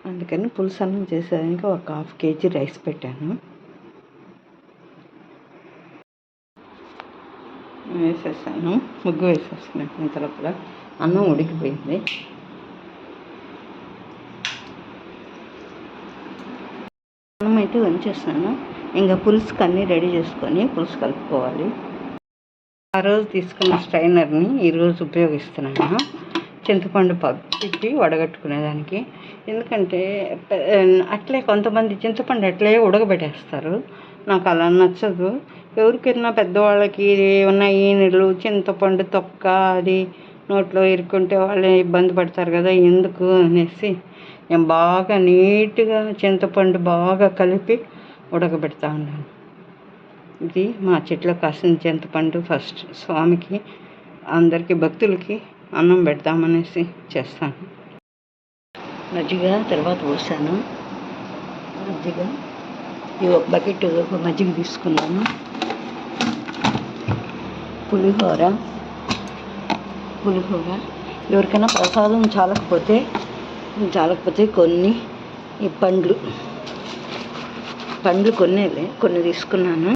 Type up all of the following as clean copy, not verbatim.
అందుకని పులుసు అన్నం చేసేదానికి ఒక 1/2 kg రైస్ పెట్టాను. వేసేసాను, ముగ్గు వేసేసుకున్నాను. ఇంతలోపల అన్నం ఉడికిపోయింది. అన్నం అయితే వంచేస్తాను. ఇంకా పులుసుకి అన్నీ రెడీ చేసుకొని పులుసు కలుపుకోవాలి. ఆ రోజు తీసుకున్న స్ట్రైనర్ని ఈరోజు ఉపయోగిస్తున్నాను, చింతపండు పెట్టి వడగట్టుకునేదానికి. ఎందుకంటే అట్లే కొంతమంది చింతపండు అట్లే ఉడకబెట్టేస్తారు, నాకు అలా నచ్చదు. ఎవరికైనా పెద్దవాళ్ళకి ఉన్న ఈనెలు చింతపండు తొక్క అది నోట్లో ఇరుక్కుంటే వాళ్ళు ఇబ్బంది పడతారు కదా, ఎందుకు అనేసి నేను బాగా నీట్గా చింతపండు బాగా కలిపి ఉడకబెడతా ఉన్నాను. ఇది మా చెట్లో కాసిన చింతపండు. ఫస్ట్ స్వామికి అందరికీ భక్తులకి అన్నం పెడతామనేసి చేస్తాను. మజ్జిగ తర్వాత పోసాను. మజ్జిగ ఒక బకెట్ మజ్జిగ తీసుకున్నాను. పులిహోర ఎవరికైనా ప్రసాదం చాలకపోతే కొన్ని ఈ పండ్లు కొన్ని తీసుకున్నాను.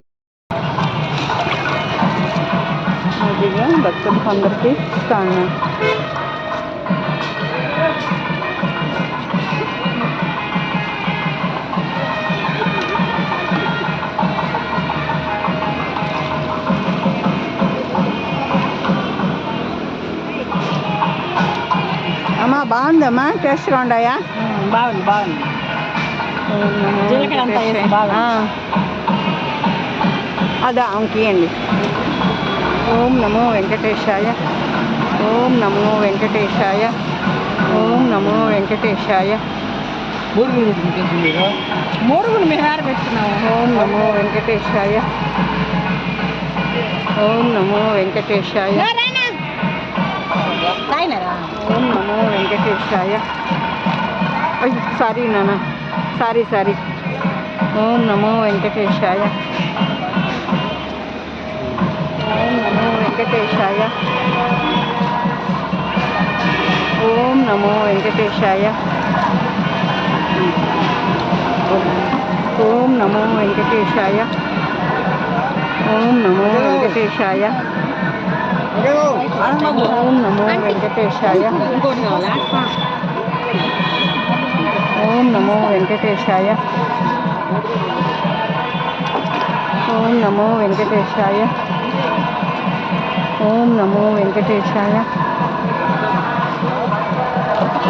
మజ్జిగ భక్తులకు అందరికీ ఇస్తాను. అమ్మా బాగుందమ్మా, టేస్ట్గా ఉన్నాయా? బాగుంది. అదా అంకియండి. ఓం నమో వెంకటేశాయ, ఓం నమో వెంకటేశాయ, ఓం నమో వెంకటేశాయ. మూడుగులు మేము పెట్టుకున్నాము. ఓం నమో వెంకటేశాయ, ఓం నమో వెంకటేశాయ, ఓం నమో వెంకటేశాయ. సారీ నాన్న, సారీ. ఓం నమో వెంకటేశాయ, ఓం నమో వెంకటేశాయ, ఓం నమో వెంకటేశాయ, ఓం నమో వెంకటేశాయ, ఓం నమో వెంకటేశాయ, ఓం నమో వెంకటేశాయ, ఓం నమో వెంకటేశాయ, ఓం నమో వెంకటేశాయ, ఓం నమో వెంకటేశాయ,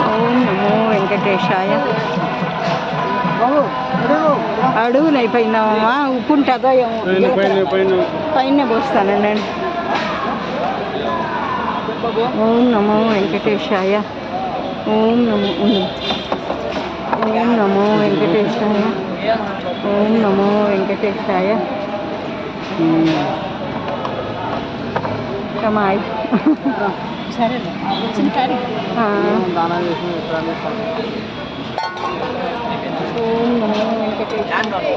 ఓం నమో వెంకటేశాయ. అడుగులు అయిపోయినామా, ఉప్పు ఉంటుందో ఏమో, పైన పోస్తానండి. ఓం నమో వెంకటేశాయ, ఓం నమో వెంకటేశాయ, ఓం నమో వెంకటేశాయ. కమాయి ఓం నమో వెంకటేశాయ.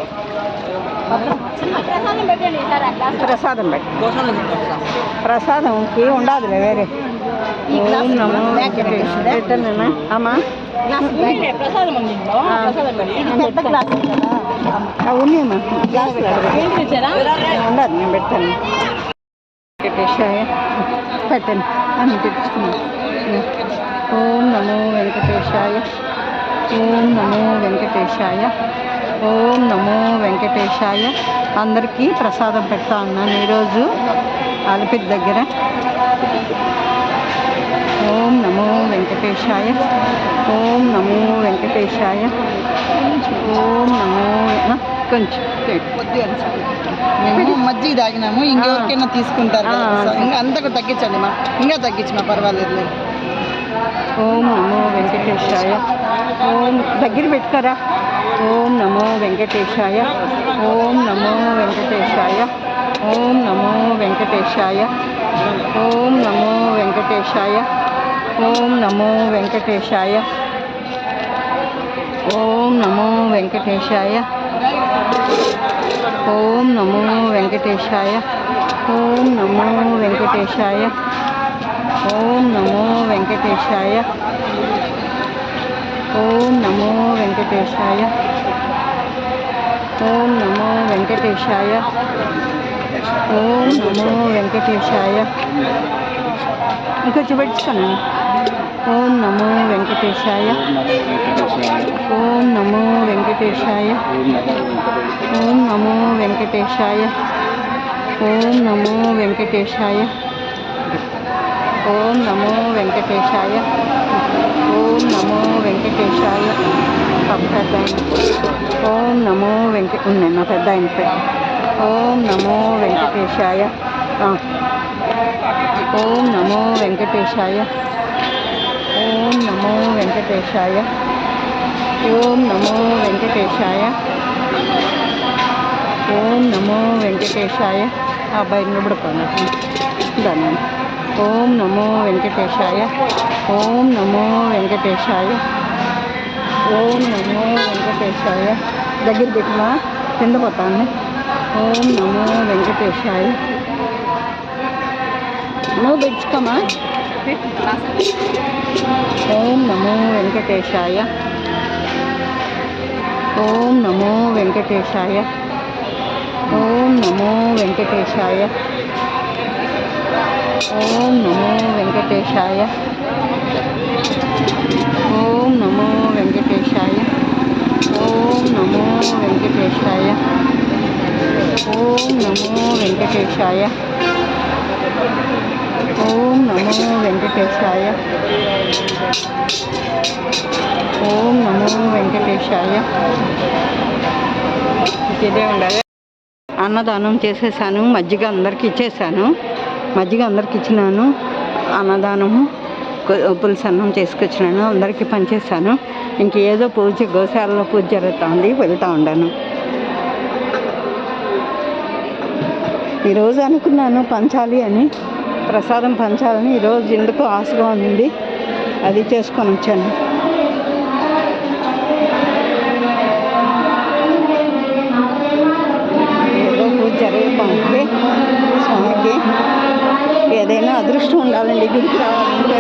ప్రసాదంకి ఉండదులే వేరే. ఓం నమో వెంకటేశాయ. పెట్టనా అమ్మా? ఉన్నాయమ్మా, ఉండదు, నేను పెడతాను. వెంకటేశాయ పెట్టండి అని తెచ్చుకున్నాను. ఓం నమో వెంకటేశాయ, ఓం నమో వెంకటేశాయ, ఓం నమో వెంకటేశాయ. అందరికీ ప్రసాదం పెడతా ఉన్నాను ఈరోజు అలిపిరి దగ్గర. ఓం నమో వెంకటేశాయ, ఓం నమో వెంకటేశాయ, ఓం నమో. కొంచెం మేము మజ్జిగ తాగినాము, ఇంకెవరికైనా తీసుకుంటారు, ఇంకా అంతకు తగ్గించండి మా, ఇంకా తగ్గించిన పర్వాలేదు. ఓం నమో వెంకటేశాయ, ఓం దగ్గర పెట్టుకరా. ఓం నమో వెంకటేశాయ, ఓం నమో వెంకటేశాయ, ఓం నమో వెంకటేశాయ, ఓం నమో వెంకటేశాయ, ఓం నమో వెంకటేశాయ, ఓం నమో వెంకటేశాయ, ఓం నమో వెంకటేశాయ, ఓం నమో వెంకటేశాయ, ఓం నమో వెంకటేశాయ, ఓం ఓం నమో వెంకటేశాయ. ఓం నమో వెంకటేశాయ. ఓం నమో వెంకటేశాయ. ఇంకొంచెం పెట్టుకున్నాను. ఓం నమో వెంకటేశాయ. ఓం నమో వెంకటేశాయ. ఓం నమో వెంకటేశాయ. ఓం నమో వెంకటేశాయ. ఓం నమో వెంకటేశాయ. ఓం నమో వెంకటేశాయ. పెద్ద ఓం నమో ఉన్నాయి మా పెద్ద ఆయనపై. ఓం నమో వెంకటేశాయ. ఓం నమో వెంకటేశాయ. ఓం నమో వెంకటేశాయ. ఓం నమో వెంకటేశాయ. ఓం నమో వెంకటేశాయ. అబ్బాయి నిలబడుకోండి దాన్ని. ఓం నమో వెంకటేశాయ. ఓం నమో వెంకటేశాయ. ఓం నమో వెంకటేశాయ. దగ్గర పెట్టినా కింద పోతాను. ఓం నమో వెంకటేశాయ. నువ్వు తెచ్చుకోమా. ఓం నమో వెంకటేశాయ. ఓం నమో వెంకటేశాయ. ఓం నమో వెంకటేశాయ. ఓం నమో వెంకటేశాయ. ఓం నమో వెంకటేశాయ. ఓం నమో వెంకటేశాయ. ఓం నమో వెంకటేశాయ. ఓం నమో వెంకటేశాయ. ఓం నమో వెంకటేశాయ. ఇదే ఉండాలి. అన్నదానం చేసేసాను. మజ్జిగ అందరికి ఇచ్చేసాను. మజ్జిగ అందరికి ఇచ్చినాను. అన్నదానము పులుసు అన్నం చేసుకొచ్చినాను. అందరికీ పనిచేసాను. ఇంకేదో పూజ గోశాలలో పూజ జరుగుతుంది. వెళ్తూ ఉండాను. ఈరోజు అనుకున్నాను పంచాలి అని, ప్రసాదం పంచాలని. ఈరోజు ఎందుకు ఆశగా ఉంది, అది చేసుకొని వచ్చాను. ఏదో పూజ జరుగుతుంది స్వామికి. ఏదైనా అదృష్టం ఉండాలండి గుడికి రావాలంటే.